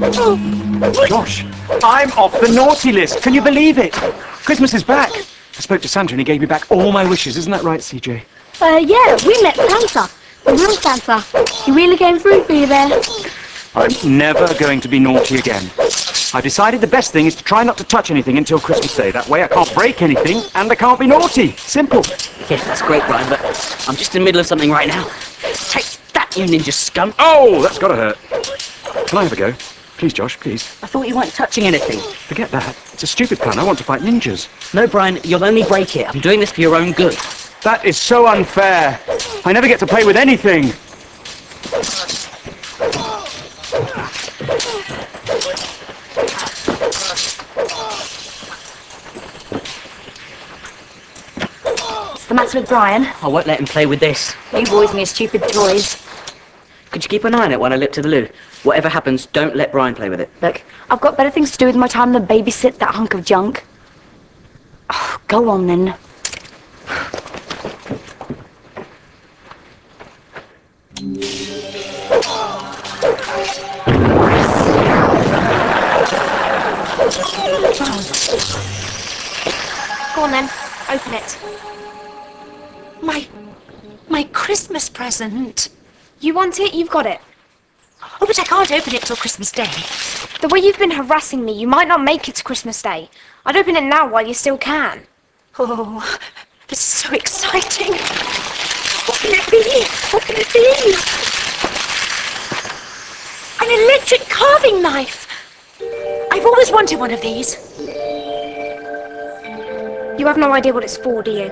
Josh, I'm off the naughty list. Can you believe it? Christmas is back. I spoke to Santa and he gave me back all my wishes. Isn't that right, CJ? Yeah, we met Santa. The real Santa. He really came through for you there. I'm never going to be naughty again. I've decided the best thing is to try not to touch anything until Christmas Day. That way I can't break anything and I can't be naughty. Simple. Yes, that's great, Brian, but I'm just in the middle of something right now. Take that, you ninja skunk. Oh, that's gotta hurt. Can I have a go? Please, Josh, please. I thought you weren't touching anything. Forget that. It's a stupid plan. I want to fight ninjas. No, Brian, you'll only break it. I'm doing this for your own good. That is so unfair. I never get to play with anything. What's the matter with Brian? I won't let him play with this. You boys and your stupid toys. Could you keep an eye on it when I nip to the loo? Whatever happens, don't let Brian play with it. Look, I've got better things to do with my time than babysit that hunk of junk. Oh, go on then. Go on then, open it. My Christmas present. You want it, you've got it. Oh, but I can't open it till Christmas Day. The way you've been harassing me, you might not make it to Christmas Day. I'd open it now while you still can. Oh, this is so exciting. What can it be? What can it be? An electric carving knife. I've always wanted one of these. You have no idea what it's for, do you?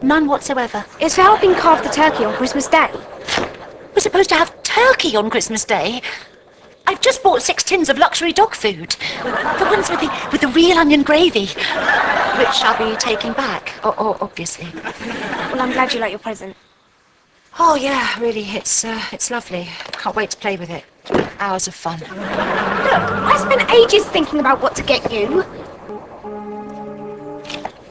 None whatsoever. It's for helping carve the turkey on Christmas Day. We're supposed to have turkey on Christmas Day. I've just bought 6 tins of luxury dog food. The ones with the real onion gravy, which I'll be taking back, obviously. Well, I'm glad you like your present. Oh yeah, really, it's lovely. Can't wait to play with it. Hours of fun. Look, I spent ages thinking about what to get you.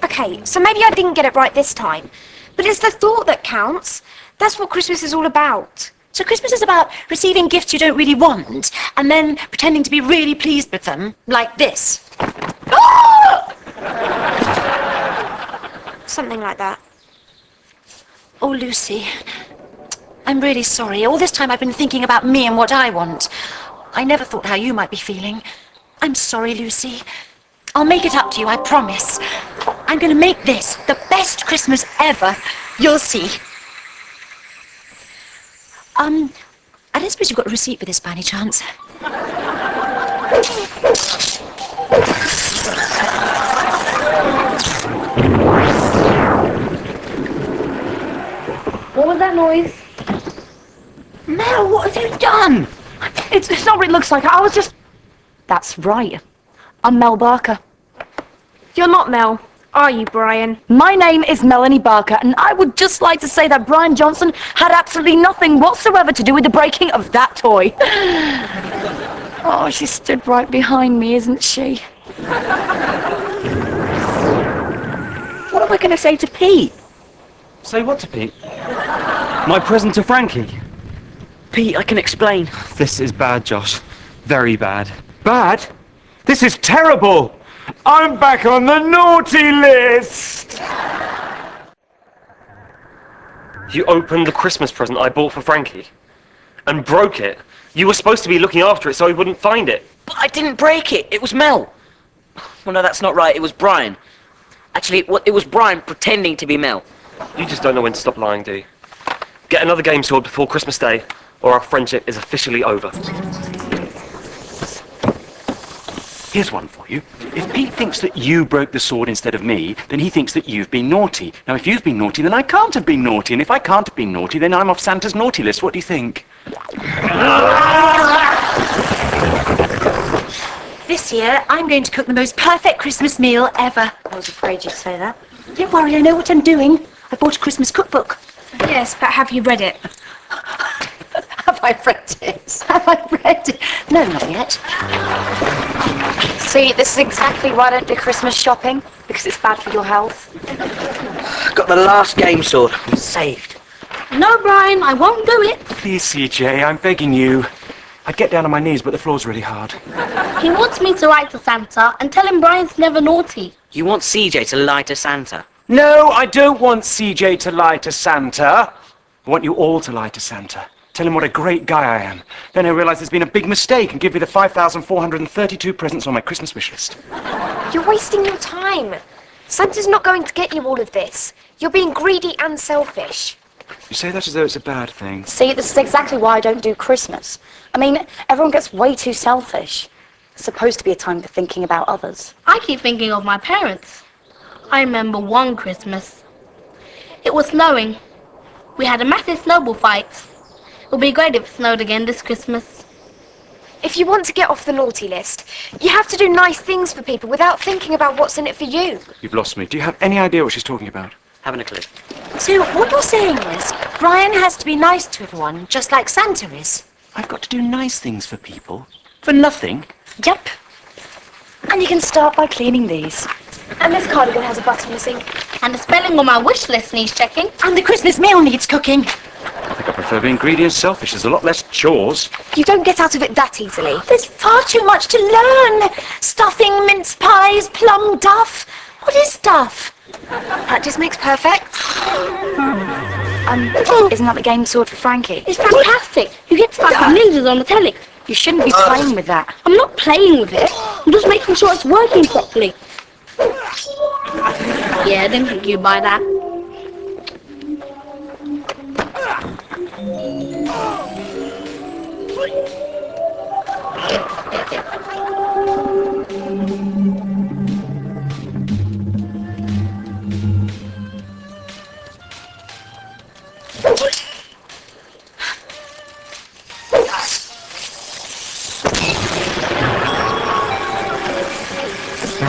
Okay, so maybe I didn't get it right this time, but it's the thought that counts. That's what Christmas is all about. So Christmas is about receiving gifts you don't really want, and then pretending to be really pleased with them, like this. Oh! Something like that. Oh, Lucy, I'm really sorry. All this time I've been thinking about me and what I want. I never thought how you might be feeling. I'm sorry, Lucy. I'll make it up to you, I promise. I'm going to make this the best Christmas ever. You'll see. I don't suppose you've got a receipt for this by any chance? What was that noise? Mel, what have you done? It's not what it looks like. I was just... That's right. I'm Mel Barker. You're not Mel, are you, Brian? My name is Melanie Barker, and I would just like to say that Brian Johnson had absolutely nothing whatsoever to do with the breaking of that toy. Oh, she stood right behind me, isn't she? What am I going to say to Pete? Say what to Pete? My present to Frankie. Pete, I can explain. This is bad, Josh. Very bad. Bad? This is terrible! I'm back on the naughty list! You opened the Christmas present I bought for Frankie and broke it. You were supposed to be looking after it so he wouldn't find it. But I didn't break it. It was Mel. Well, no, that's not right. It was Brian. Actually, it was Brian pretending to be Mel. You just don't know when to stop lying, do you? Get another game sword before Christmas Day, or our friendship is officially over. Here's one for you. If Pete thinks that you broke the sword instead of me, then he thinks that you've been naughty. Now, if you've been naughty, then I can't have been naughty. And if I can't have been naughty, then I'm off Santa's naughty list. What do you think? This year, I'm going to cook the most perfect Christmas meal ever. I was afraid you'd say that. Don't worry, I know what I'm doing. I bought a Christmas cookbook. Yes, but have you read it? Have I read it? Have I read it? No, not yet. See, this is exactly why I don't do Christmas shopping, because it's bad for your health. Got the last game sword. I'm saved. No, Brian, I won't do it. Please, CJ, I'm begging you. I'd get down on my knees, but the floor's really hard. He wants me to write to Santa and tell him Brian's never naughty. You want CJ to lie to Santa? No, I don't want CJ to lie to Santa. I want you all to lie to Santa. Tell him what a great guy I am. Then he'll realise there's been a big mistake and give me the 5,432 presents on my Christmas wish list. You're wasting your time. Santa's not going to get you all of this. You're being greedy and selfish. You say that as though it's a bad thing. See, this is exactly why I don't do Christmas. I mean, everyone gets way too selfish. It's supposed to be a time for thinking about others. I keep thinking of my parents. I remember one Christmas. It was snowing. We had a massive snowball fight. It would be great if it snowed again this Christmas. If you want to get off the naughty list, you have to do nice things for people without thinking about what's in it for you. You've lost me. Do you have any idea what she's talking about? Haven't a clue. So what you're saying is, Brian has to be nice to everyone, just like Santa is. I've got to do nice things for people. For nothing. Yep. And you can start by cleaning these. And this cardigan has a button missing. And the spelling on my wish list needs checking. And the Christmas meal needs cooking. I think I prefer being greedy and selfish. There's a lot less chores. You don't get out of it that easily. There's far too much to learn. Stuffing, mince pies, plum duff. What is duff? Practice makes perfect. Isn't that the game sword for Frankie? It's fantastic. You get to fight with ninjas on the telly. You shouldn't be playing with that. I'm not playing with it. I'm just making sure it's working properly. Yeah, I didn't think you'd buy that.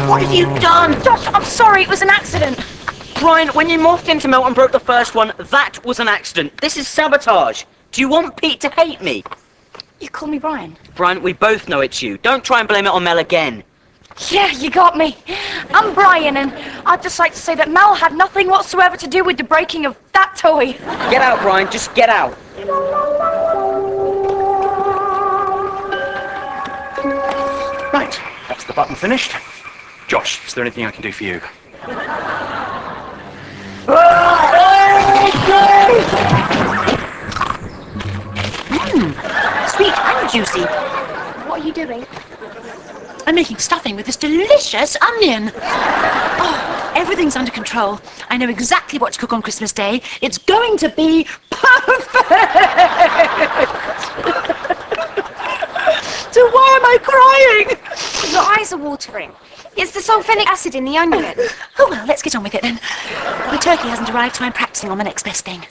What have you done? Josh, I'm sorry, it was an accident. Brian, when you morphed into Mel and broke the first one, that was an accident. This is sabotage. Do you want Pete to hate me? You call me Brian? Brian, we both know it's you. Don't try and blame it on Mel again. Yeah, you got me. I'm Brian, and I'd just like to say that Mel had nothing whatsoever to do with the breaking of that toy. Get out, Brian. Just get out. Right, that's the button finished. Josh, is there anything I can do for you? Sweet and juicy. What are you doing? I'm making stuffing with this delicious onion. Oh, everything's under control. I know exactly what to cook on Christmas Day. It's going to be perfect. So why am I crying? Your eyes are watering. It's the sulfenic acid in the onion. Oh well, let's get on with it then. My turkey hasn't arrived, so I'm practicing on the next best thing.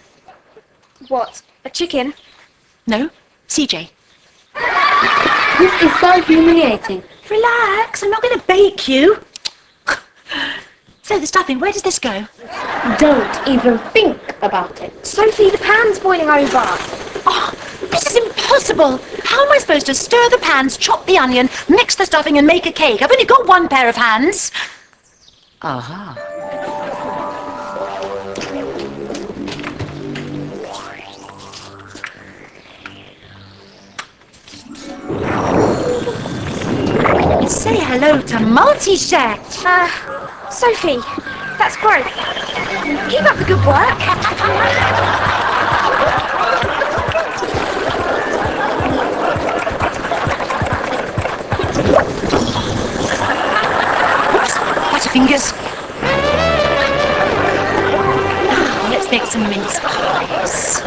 What? A chicken? No, CJ. This is so humiliating. Relax, I'm not going to bake you. So the stuffing, where does this go? Don't even think about it. Sophie, the pan's boiling over. Oh, this is impossible. How am I supposed to stir the pans, chop the onion, mix the stuffing and make a cake? I've only got one pair of hands. Aha. Say hello to Multi-Chef. Sophie, that's great. Keep up the good work. Oops, butterfingers. Now, let's make some mince pies.